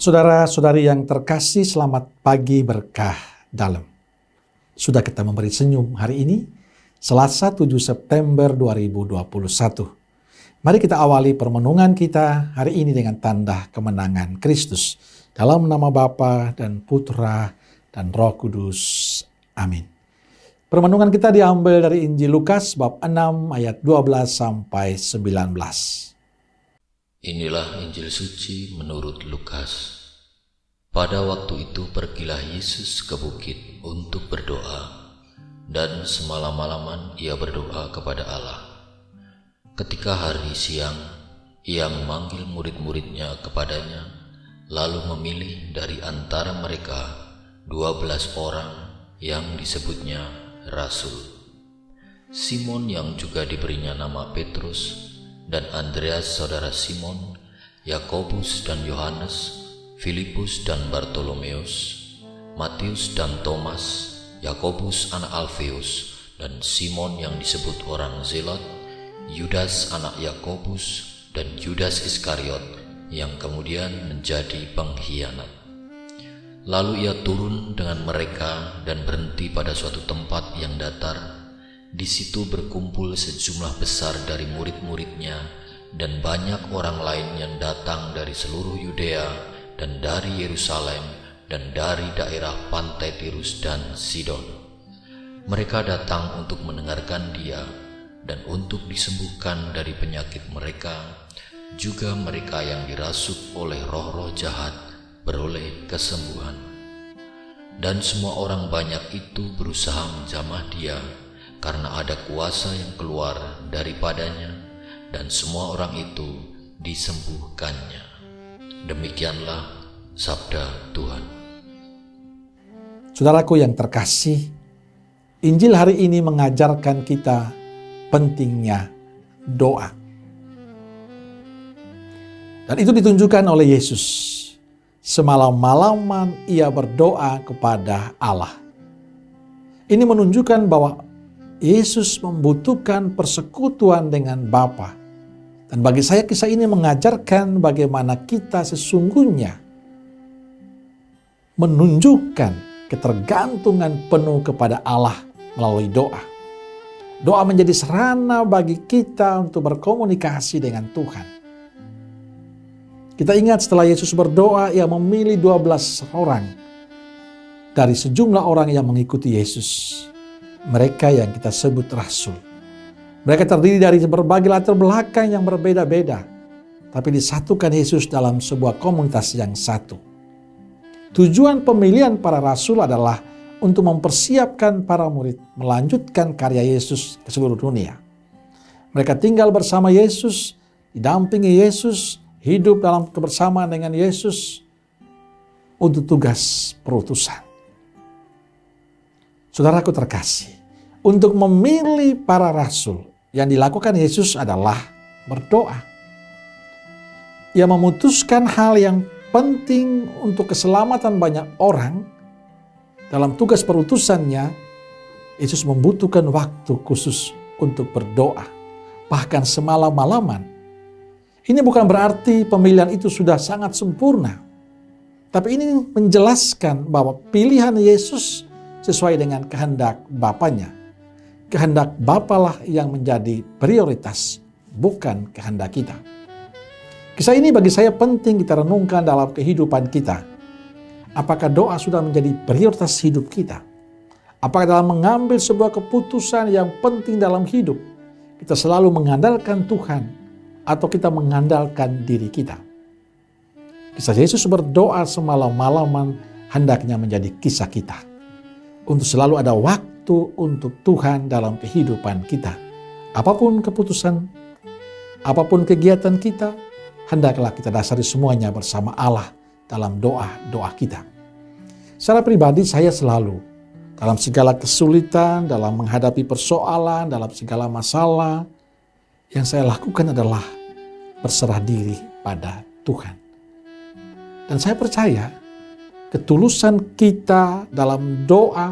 Saudara-saudari yang terkasih, selamat pagi berkah dalam. Sudah kita memberi senyum hari ini, Selasa 7 September 2021. Mari kita awali permenungan kita hari ini dengan tanda kemenangan Kristus. Dalam nama Bapa dan Putra dan Roh Kudus. Amin. Permenungan kita diambil dari Injil Lukas bab 6 ayat 12 sampai 19. Inilah Injil suci menurut Lukas. Pada waktu itu pergilah Yesus ke bukit untuk berdoa, dan semalam-malaman ia berdoa kepada Allah. Ketika hari siang, ia memanggil murid-muridnya kepadanya, lalu memilih dari antara mereka 12 orang yang disebutnya Rasul. Simon yang juga diberinya nama Petrus, dan Andreas saudara Simon, Yakobus dan Yohanes, Filipus dan Bartolomeus, Matius dan Thomas, Yakobus anak Alfeus, dan Simon yang disebut orang Zelot, Yudas anak Yakobus, dan Yudas Iskariot yang kemudian menjadi pengkhianat. Lalu ia turun dengan mereka dan berhenti pada suatu tempat yang datar. Di situ berkumpul sejumlah besar dari murid-muridnya dan banyak orang lain yang datang dari seluruh Yudea dan dari Yerusalem dan dari daerah pantai Tirus dan Sidon. Mereka datang untuk mendengarkan dia dan untuk disembuhkan dari penyakit mereka. Juga mereka yang dirasuk oleh roh-roh jahat beroleh kesembuhan. Dan semua orang banyak itu berusaha menjamah dia, karena ada kuasa yang keluar daripadanya, dan semua orang itu disembuhkannya. Demikianlah sabda Tuhan. Saudaraku yang terkasih, Injil hari ini mengajarkan kita pentingnya doa. Dan itu ditunjukkan oleh Yesus. Semalam-malaman ia berdoa kepada Allah. Ini menunjukkan bahwa Yesus membutuhkan persekutuan dengan Bapa. Dan bagi saya kisah ini mengajarkan bagaimana kita sesungguhnya menunjukkan ketergantungan penuh kepada Allah melalui doa. Doa menjadi sarana bagi kita untuk berkomunikasi dengan Tuhan. Kita ingat setelah Yesus berdoa, ia memilih 12 orang dari sejumlah orang yang mengikuti Yesus. Mereka yang kita sebut rasul. Mereka terdiri dari berbagai latar belakang yang berbeda-beda, tapi disatukan Yesus dalam sebuah komunitas yang satu. Tujuan pemilihan para rasul adalah untuk mempersiapkan para murid melanjutkan karya Yesus ke seluruh dunia. Mereka tinggal bersama Yesus, didampingi Yesus, hidup dalam kebersamaan dengan Yesus untuk tugas perutusan. Saudaraku terkasih, untuk memilih para rasul yang dilakukan Yesus adalah berdoa. Ia memutuskan hal yang penting untuk keselamatan banyak orang. Dalam tugas perutusannya, Yesus membutuhkan waktu khusus untuk berdoa, bahkan semalam-malaman. Ini bukan berarti pemilihan itu sudah sangat sempurna, tapi ini menjelaskan bahwa pilihan Yesus sesuai dengan kehendak Bapanya. Kehendak Bapalah yang menjadi prioritas, bukan kehendak kita. Kisah ini bagi saya penting kita renungkan dalam kehidupan kita. Apakah doa sudah menjadi prioritas hidup kita? Apakah dalam mengambil sebuah keputusan yang penting dalam hidup, kita selalu mengandalkan Tuhan atau kita mengandalkan diri kita? Kisah Yesus berdoa semalam-malaman hendaknya menjadi kisah kita. Untuk selalu ada waktu untuk Tuhan dalam kehidupan kita. Apapun keputusan, apapun kegiatan kita, hendaklah kita dasari semuanya bersama Allah dalam doa-doa kita. Secara pribadi saya selalu dalam segala kesulitan, dalam menghadapi persoalan, dalam segala masalah, yang saya lakukan adalah berserah diri pada Tuhan. Dan saya percaya ketulusan kita dalam doa,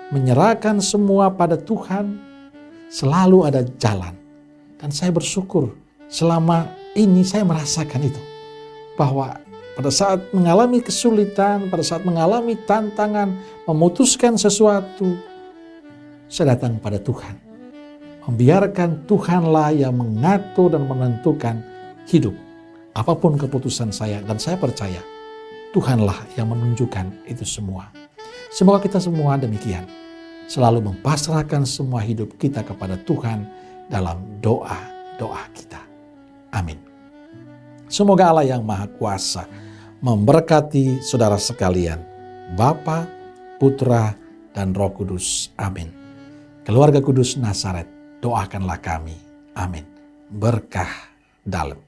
menyerahkan semua pada Tuhan, selalu ada jalan. Dan saya bersyukur selama ini saya merasakan itu. Bahwa pada saat mengalami kesulitan, pada saat mengalami tantangan, memutuskan sesuatu, saya datang pada Tuhan. Membiarkan Tuhanlah yang mengatur dan menentukan hidup. Apapun keputusan saya, dan saya percaya Tuhanlah yang menunjukkan itu semua. Semoga kita semua demikian. Selalu mempasrahkan semua hidup kita kepada Tuhan dalam doa-doa kita. Amin. Semoga Allah yang Maha Kuasa memberkati saudara sekalian, Bapa, Putra, dan Roh Kudus. Amin. Keluarga Kudus Nazaret, doakanlah kami. Amin. Berkah dalam.